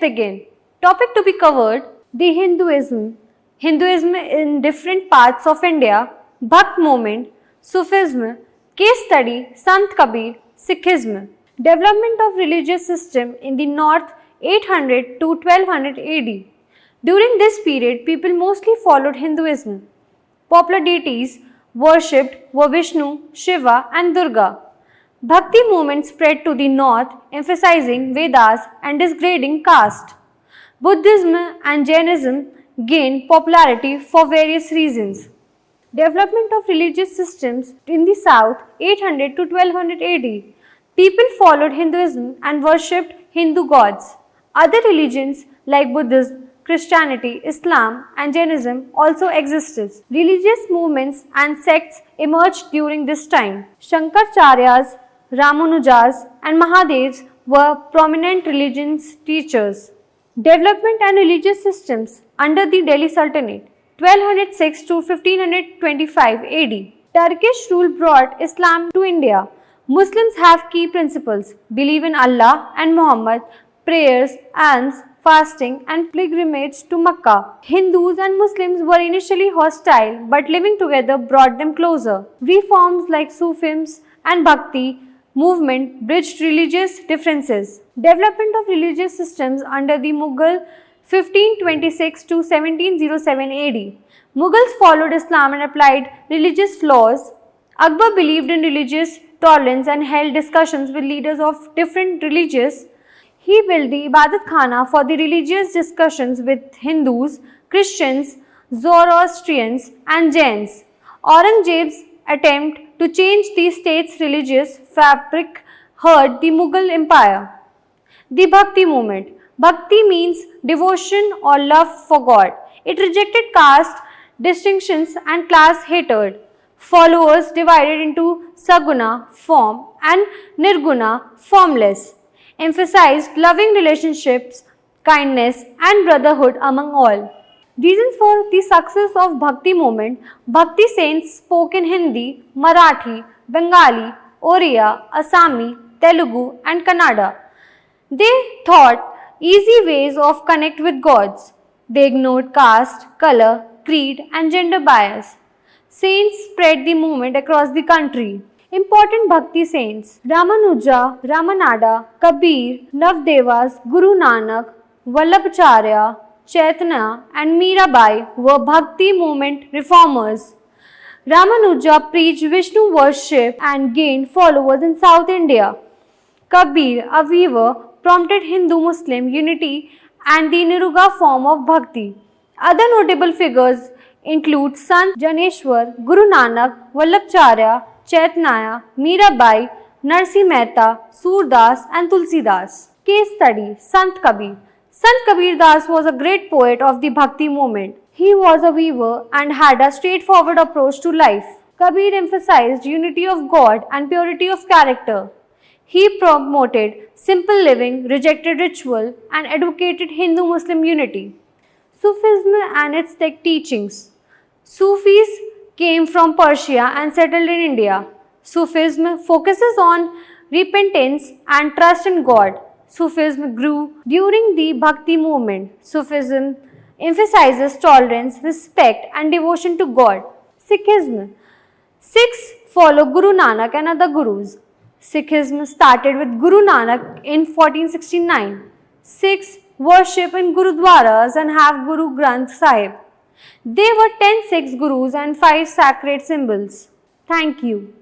begin. Topic to be covered: the Hinduism, Hinduism in different parts of India, Bhakt movement, Sufism, case study, Sant Kabir, Sikhism. Development of religious system in the north 800 to 1200 AD. During this period, people mostly followed Hinduism. Popular deities worshipped were Vishnu, Shiva and Durga. Bhakti movement spread to the north, emphasizing Vedas and disgrading caste. Buddhism and Jainism gained popularity for various reasons. Development of religious systems in the south 800 to 1200 AD. People followed Hinduism and worshipped Hindu gods. Other religions like Buddhism, Christianity, Islam and Jainism also existed. Religious movements and sects emerged during this time. Shankarcharyas, Ramanujas and Mahadevs were prominent religious teachers. Development and religious systems under the Delhi Sultanate 1206 to 1525 AD. Turkish rule brought Islam to India. Muslims have key principles: believe in Allah and Muhammad, prayers, alms, fasting and pilgrimage to Makkah. Hindus and Muslims were initially hostile, but living together brought them closer. Reforms like Sufism and Bhakti movement bridged religious differences. Development of religious systems under the Mughal 1526 to 1707 AD. Mughals followed Islam and applied religious laws. Akbar believed in religious tolerance and held discussions with leaders of different religions. He built the Ibadat Khana for the religious discussions with Hindus, Christians, Zoroastrians and Jains. Aurangzeb's attempt to change the state's religious fabric hurt the Mughal Empire. The Bhakti movement. Bhakti means devotion or love for God. It rejected caste distinctions and class hatred. Followers divided into Saguna, form, and Nirguna, formless. Emphasized loving relationships, kindness, and brotherhood among all. Reasons for the success of Bhakti movement: Bhakti saints spoke in Hindi, Marathi, Bengali, Oriya, Assami, Telugu, and Kannada. They taught easy ways of connect with gods. They ignored caste, color, creed, and gender bias. Saints spread the movement across the country. Important Bhakti saints: Ramanuja, Ramanada, Kabir, Navdevas, Guru Nanak, Vallabhacharya, Chaitanya and Mirabai were Bhakti movement reformers. Ramanuja preached Vishnu worship and gained followers in South India. Kabir, a weaver, prompted Hindu-Muslim unity and the Niruga form of Bhakti. Other notable figures include Sant Janeshwar, Guru Nanak, Vallabhacharya, Chaitanya, Mirabai, Narsi Mehta, Surdas and Tulsidas. Case study: Sant Kabir. Sant Kabir Das was a great poet of the Bhakti movement. He was a weaver and had a straightforward approach to life. Kabir emphasized unity of God and purity of character. He promoted simple living, rejected ritual, and advocated Hindu-Muslim unity. Sufism and its teachings. Sufis came from Persia and settled in India. Sufism focuses on repentance and trust in God. Sufism grew during the Bhakti movement. Sufism emphasizes tolerance, respect, and devotion to God. Sikhism. Sikhs follow Guru Nanak and other gurus. Sikhism started with Guru Nanak in 1469. Sikhs worship in Gurudwaras and have Guru Granth Sahib. There were 10 Sikh gurus and 5 sacred symbols. Thank you.